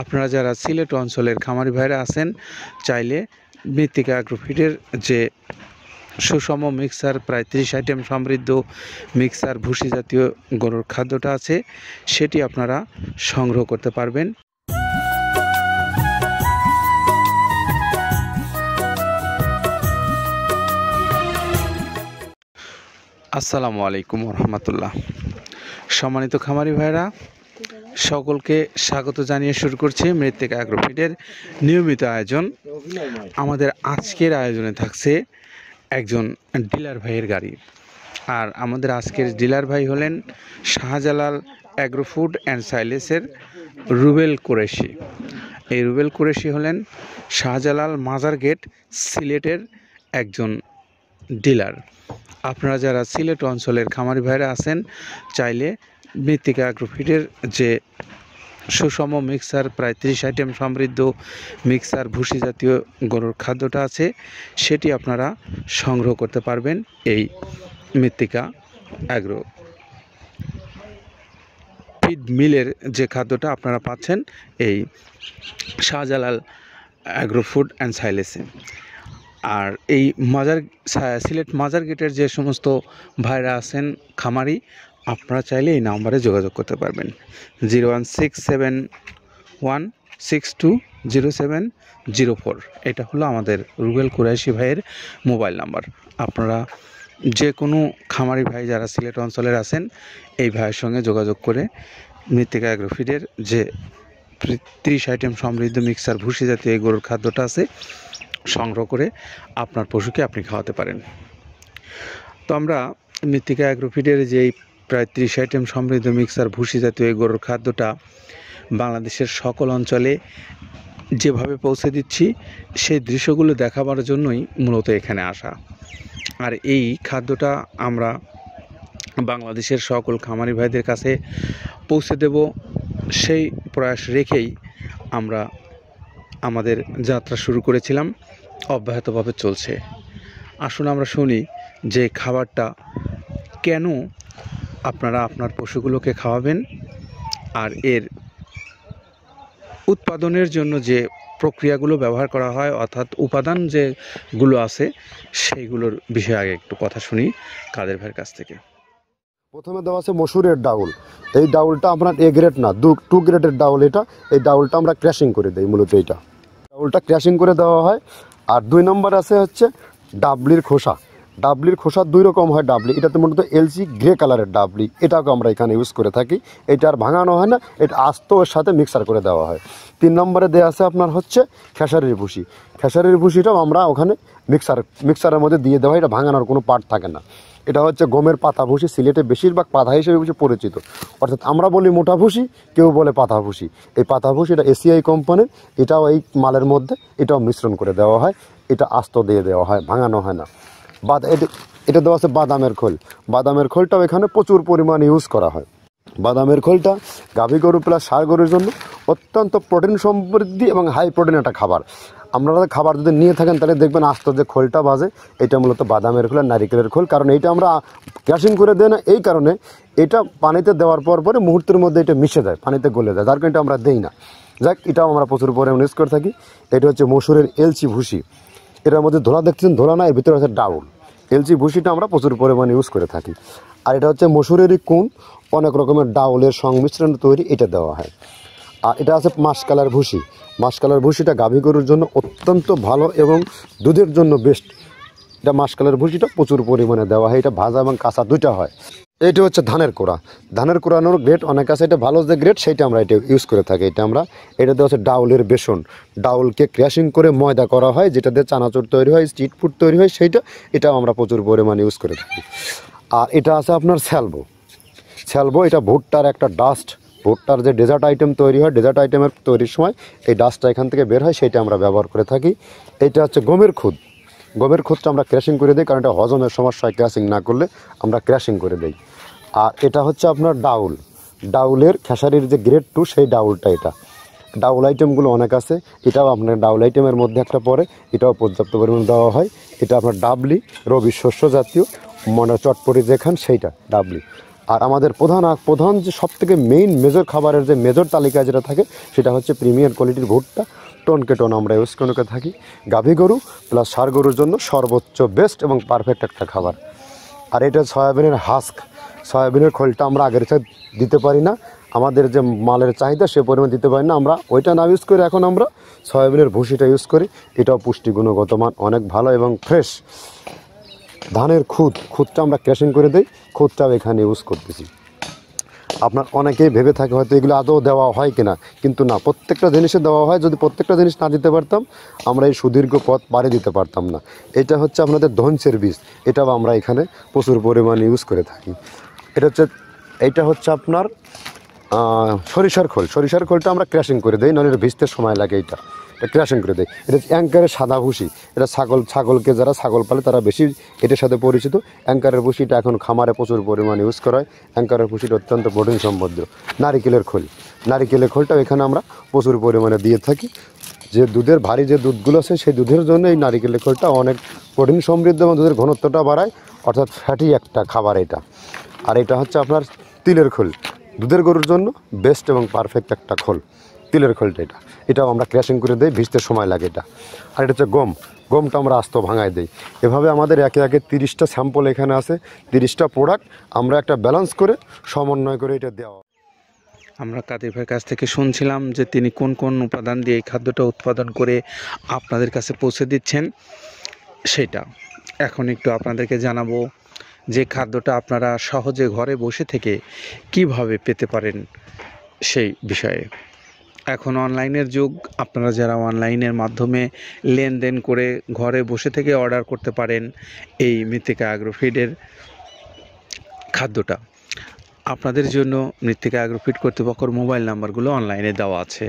আপনারা যারা সিলেট অঞ্চলের খামারি ভাইরা আছেন, চাইলে মৃত্তিকা অ্যাগ্রোফিডের যে সুষম মিক্সার প্রায় 30 আইটেম সমৃদ্ধ মিক্সার ভুসি জাতীয় গরুর খাদ্যটা আছে, সেটি আপনারা সংগ্রহ করতে পারবেন। আসসালামু আলাইকুম রহমতুল্লাহ। সম্মানিত খামারি ভাইরা, সকলকে স্বাগত জানিয়ে শুরু করছি মৃত্তিকা অ্যাগ্রোফিডের নিয়মিত আয়োজন। আমাদের আজকের আয়োজনে থাকছে একজন ডিলার ভাইয়ের গাড়ি, আর আমাদের আজকের ডিলার ভাই হলেন শাহজালাল অ্যাগ্রোফুড অ্যান্ড সাইলেসের রুবেল কুরেশি। এই রুবেল কুরেশি হলেন শাহজালাল মাজার গেট সিলেটের একজন ডিলার। আপনারা যারা সিলেট অঞ্চলের খামারি ভাইরা আছেন, চাইলে মৃত্তিকা অ্যাগ্রোফিডের যে সুষম মিক্সার প্রায় 30 আইটেম সমৃদ্ধ মিক্সার ভুসি জাতীয় গরুর খাদ্যটা আছে, সেটি আপনারা সংগ্রহ করতে পারবেন এই মৃত্তিকা অ্যাগ্রো ফিড মিলের যে খাদ্যটা আপনারা পাচ্ছেন এই শাহজালাল অ্যাগ্রোফুড অ্যান্ড সাইলেসে। আর এই সিলেট মাজার গেটের যে সমস্ত ভাইরা আছেন খামারি, আপনারা চাইলে এই নাম্বারে যোগাযোগ করতে পারবেন। 01671620704। এটা হলো আমাদের রুবেল কুরাইশি ভাইয়ের মোবাইল নাম্বার। আপনারা যে কোনো খামারি ভাই যারা সিলেট অঞ্চলের আছেন, এই ভাইয়ের সঙ্গে যোগাযোগ করে মৃত্তিকা অ্যাগ্রোফিডের যে 30 আইটেম সমৃদ্ধ মিক্সার ভুসি জাতীয় এই গরুর খাদ্যটা আছে সংগ্রহ করে আপনার পশুকে আপনি খাওয়াতে পারেন। তো আমরা মৃত্তিকা অ্যাগ্রোফিডের যেই প্রায় 30 আইটেম সমৃদ্ধ মিক্সার ভুসি জাতীয় এই গরুর খাদ্যটা বাংলাদেশের সকল অঞ্চলে যেভাবে পৌঁছে দিচ্ছি, সেই দৃশ্যগুলো দেখাবার জন্যই মূলত এখানে আসা। আর এই খাদ্যটা আমরা বাংলাদেশের সকল খামারি ভাইদের কাছে পৌঁছে দেব, সেই প্রয়াস রেখেই আমরা আমাদের যাত্রা শুরু করেছিলাম, অব্যাহতভাবে চলছে। আসুন আমরা শুনি যে খাবারটা কেন আপনারা আপনার পশুগুলোকে খাওয়াবেন, আর এর উৎপাদনের জন্য যে প্রক্রিয়াগুলো ব্যবহার করা হয়, অর্থাৎ উপাদান যেগুলো আছে, সেইগুলোর বিষয়ে আগে একটু কথা শুনি কাদের ভাইয়ের কাছ থেকে। প্রথমে দেওয়া আছে মসুরের ডাউল। এই ডাউলটা আপনার এ গ্রেড না, 2 গ্রেডের ডাউল এটা। এই ডাউলটা আমরা ক্র্যাশিং করে দিই, মূলত এইটা ডাউলটা ক্র্যাশিং করে দেওয়া হয়। আর 2 নম্বর আছে হচ্ছে ডাবলির খোসা। ডাবলির খোসা 2 রকম হয় ডাবলি, এটাতে মূলত এলসি গ্রে কালারের ডাবলি, এটাকে আমরা এখানে ইউজ করে থাকি। এটা আর ভাঙানো হয় না, এটা আস্ত ওর সাথে মিক্সার করে দেওয়া হয়। 3 নম্বরে দেওয়া আছে আপনার হচ্ছে খেসারির ভুসি। খেসারির ভুসিটাও আমরা ওখানে মিক্সারের মধ্যে দিয়ে দেওয়া হয়, এটা ভাঙানোর কোনো পার্ট থাকে না। এটা হচ্ছে গমের পাতা ভুসি, সিলেটে বেশিরভাগ পাতা হিসেবে পরিচিত। অর্থাৎ আমরা বলি মোটা ভুসি, কেউ বলে পাতা ভুসি। এই পাতা ভুসি এটা এসিআই কোম্পানির, এটাও এই মালের মধ্যে এটাও মিশ্রণ করে দেওয়া হয়, এটা আস্ত দিয়ে দেওয়া হয়, ভাঙানো হয় না। এটা দেওয়া আছে বাদামের খোল। বাদামের খোলটাও এখানে প্রচুর পরিমাণে ইউজ করা হয়। বাদামের খোলটা গাভী গরু প্লাস ষাঁড় গরুর জন্য অত্যন্ত প্রোটিন সমৃদ্ধি এবং হাই প্রোটিন একটা খাবার। আপনারা খাবার যদি নিয়ে থাকেন তাহলে দেখবেন আস্ত যে খোলটা বাজে, এটা মূলত বাদামের খোল আর নারিকেলের খোল। কারণ এইটা আমরা ক্র্যাশিং করে দেয় না, এই কারণে এটা পানিতে দেওয়ার পরে মুহূর্তের মধ্যে এটা মিশে যায়, পানিতে গলে যায়, যার কারণে এটা আমরা দেই না। যাক, এটাও আমরা প্রচুর পরিমাণে ইউজ করে থাকি। এটা হচ্ছে মসুরের এলচি ভুসি। এটার মধ্যে ধোলা দেখছেন, ধোলা না, এর ভিতরে হচ্ছে ডাউল। এলচি ভুসিটা আমরা প্রচুর পরিমাণে ইউজ করে থাকি। আর এটা হচ্ছে মসুরেরই কুন, অনেক রকমের ডাউলের সংমিশ্রণ তৈরি, এটা দেওয়া হয়। আর এটা আছে মাসকালার ভুসি। মাসকালার ভুসিটা গাভী গরুর জন্য অত্যন্ত ভালো এবং দুধের জন্য বেস্ট। এটা মাসকালার ভুসিটা প্রচুর পরিমাণে দেওয়া হয়, এটা ভাজা এবং কাঁচা দুইটা হয়। এইটা হচ্ছে ধানের কোড়া। ধানের কোড়ানোর গ্রেড অনেক আছে, এটা ভালো যে গ্রেড সেইটা আমরা এটা ইউজ করে থাকি। এটা দেওয়া হচ্ছে ডাউলের বেসন। ডাউলকে ক্র্যাশিং করে ময়দা করা হয়, যেটা দিয়ে চানাচুর তৈরি হয়, স্ট্রিট ফুড তৈরি হয়, এটাও আমরা প্রচুর পরিমাণে ইউজ করে থাকি। আর এটা আছে আপনার স্যালবো। এটা ভুট্টার একটা ডাস্ট। ভুট্টার যে ডেজার্ট আইটেম তৈরি হয়, ডেজার্ট আইটেমের তৈরির সময় এই ডাস্টটা এখান থেকে বের হয়, সেটা আমরা ব্যবহার করে থাকি। এটা হচ্ছে গমের খুদ। গমের খুদটা আমরা ক্র্যাশিং করে দিই, কারণ এটা হজমের সমস্যায় ক্র্যাশিং না করলে আমরা ক্র্যাশিং করে দিই। আর এটা হচ্ছে আপনার ডাউলের খেসারির যে গ্রেড 2, সেই ডাউলটা। এটা ডাউল আইটেমগুলো অনেক আছে, এটাও আপনার ডাউল আইটেমের মধ্যে একটা পড়ে, এটাও পর্যাপ্ত পরিমাণ দেওয়া হয়। এটা আপনার ডাবলি, রবি শস্য জাতীয়, চটপটি যেখান সেইটা ডাবলি। আর আমাদের প্রধান যে সবথেকে মেইন মেজর খাবারের যে মেজর তালিকায় যেটা থাকে সেটা হচ্ছে প্রিমিয়ার কোয়ালিটির ভুট্টা টনকেটন আমরা ইউজ করে থাকি। গাভী গরু প্লাস ষাঁড় গরুর জন্য সর্বোচ্চ বেস্ট এবং পারফেক্ট একটা খাবার। আর এটা সয়াবিনের হাস্ক, সয়াবিনের খোলটা আমরা আগের থেকে দিতে পারি না, আমাদের যে মালের চাহিদা সে পরিমাণ দিতে পারি না, আমরা ওইটা না ইউজ করে এখন আমরা সয়াবিনের ভুসিটা ইউজ করি। এটাও পুষ্টি গুণগত মান অনেক ভালো এবং ফ্রেশ। ধানের খুদটা আমরা ক্র্যাশিং করে দিই, খুদটাও এখানে ইউজ করতেছি। আপনার অনেকেই ভেবে থাকে হয়তো এগুলো আদৌ দেওয়া হয় কিনা, কিন্তু না, প্রত্যেকটা জিনিসে দেওয়া হয়। যদি প্রত্যেকটা জিনিস না দিতে পারতাম আমরা এই সুদীর্ঘ পথ পাড়ি দিতে পারতাম না। এটা হচ্ছে আপনাদের ধনসের বীজ, এটাও আমরা এখানে প্রচুর পরিমাণে ইউজ করে থাকি। এইটা হচ্ছে আপনার সরিষার খোলটা আমরা ক্র্যাশিং করে দিই, নাহলে এটা ভিজতে সময় লাগে। এটা ক্র্যাশিং করে দেয়। এটা অ্যাঙ্কারের সাদা ভুসি, এটা ছাগলকে যারা ছাগল পালে তারা বেশি এটার সাথে পরিচিত। অ্যাঙ্কারের ভুসিটা এখন খামারে প্রচুর পরিমাণে ইউজ করা হয়। অ্যাঙ্কারের ভুসিটা অত্যন্ত প্রোটিন সমৃদ্ধ। নারিকেলের খোলটাও এখানে আমরা প্রচুর পরিমাণে দিয়ে থাকি। যে দুধের ভারী যে দুধগুলো আছে সেই দুধের জন্য এই নারিকেলের খোলটা অনেক প্রোটিন সমৃদ্ধ এবং দুধের ঘনত্বটা বাড়ায়, অর্থাৎ ফ্যাটি একটা খাবার এটা। আর এটা হচ্ছে আপনার তিলের খোল, দুধের গরুর জন্য বেস্ট এবং পারফেক্ট একটা খোল, তিলের খোলটা। এটাও আমরা ক্র্যাশিং করে দিই, ভিজতে সময় লাগে এটা। আর এটা হচ্ছে গমটা আমরা আস্ত ভাঙায় দিই। এভাবে আমাদের একে 30টা স্যাম্পল এখানে আছে, 30টা প্রোডাক্ট আমরা একটা ব্যালেন্স করে সমন্বয় করে এটা দেওয়া। আমরা কাদের ভাইয়ের কাছ থেকে শুনছিলাম যে তিনি কোন কোন উপাদান দিয়ে এই খাদ্যটা উৎপাদন করে আপনাদের কাছে পৌঁছে দিচ্ছেন, সেটা এখন একটু আপনাদেরকে জানাবো যে খাদ্যটা আপনারা সহজে ঘরে বসে থেকে কিভাবে পেতে পারেন সেই বিষয়ে। এখন অনলাইনের যুগ, আপনারা যারা অনলাইনের মাধ্যমে লেনদেন করে ঘরে বসে থেকে অর্ডার করতে পারেন এই মৃত্তিকা অ্যাগ্রোফিডের খাদ্যটা। আপনাদের জন্য মৃত্তিকা অ্যাগ্রোফিড কর্তৃপক্ষের মোবাইল নাম্বারগুলো অনলাইনে দেওয়া আছে,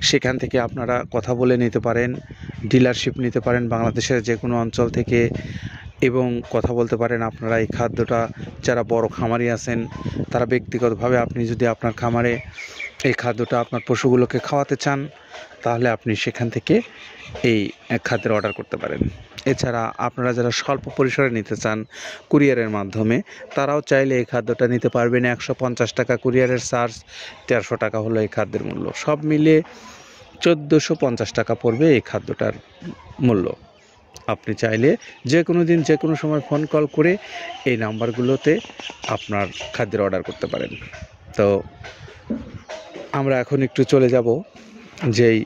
সেখান থেকে আপনারা কথা বলে নিতে পারেন, ডিলারশিপ নিতে পারেন বাংলাদেশের যে কোনো অঞ্চল থেকে, এবং কথা বলতে পারেন আপনারা এই খাদ্যটা যারা বড় খামারি আছেন তারা ব্যক্তিগতভাবে আপনি যদি আপনার খামারে এই খাদ্যটা আপনার পশুগুলোকে খাওয়াতে চান তাহলে আপনি সেখান থেকে এই খাদ্যের অর্ডার করতে পারেন। এছাড়া আপনারা যারা স্বল্প পরিসরে নিতে চান কুরিয়ারের মাধ্যমে, তারাও চাইলে এই খাদ্যটা নিতে পারবেন। 150 টাকা কুরিয়ারের চার্জ, 1300 টাকা হলো এই খাদ্যের মূল্য, সব মিলিয়ে 1450 টাকা পড়বে এই খাদ্যটার মূল্য। আপনি চাইলে যে কোনো দিন যে কোনো সময় ফোন কল করে এই নাম্বারগুলোতে আপনার খাদ্যের অর্ডার করতে পারেন। তো আমরা এখন একটু চলে যাব যেই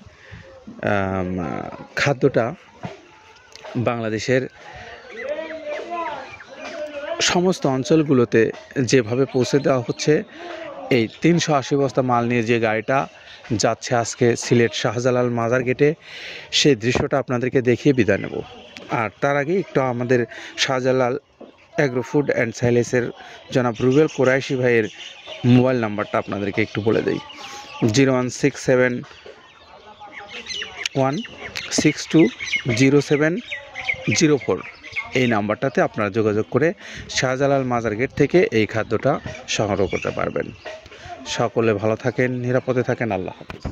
খাদ্যটা বাংলাদেশের সমস্ত অঞ্চলগুলোতে যেভাবে পৌঁছে দেওয়া হচ্ছে, এই 380 বস্তা মাল নিয়ে যে গাড়িটা যাচ্ছে আজকে সিলেট শাহজালাল মাজার গেটে, সেই দৃশ্যটা আপনাদেরকে দেখিয়ে বিদায় নেব। আর তার আগে একটু আমাদের শাহজালাল অ্যাগ্রো ফুড অ্যান্ড সাইলেসের জনাব রুবেল কুরাইশি ভাইয়ের মোবাইল নাম্বারটা আপনাদেরকে একটু বলে দিই। 01671620704 এই নাম্বারটাতে আপনারা যোগাযোগ করে শাহজালাল মাজার গেট থেকে এই খাদ্যটা সংগ্রহ করতে পারবেন। সকলে ভালো থাকেন, নিরাপদে থাকেন, আল্লাহ হাফেজ।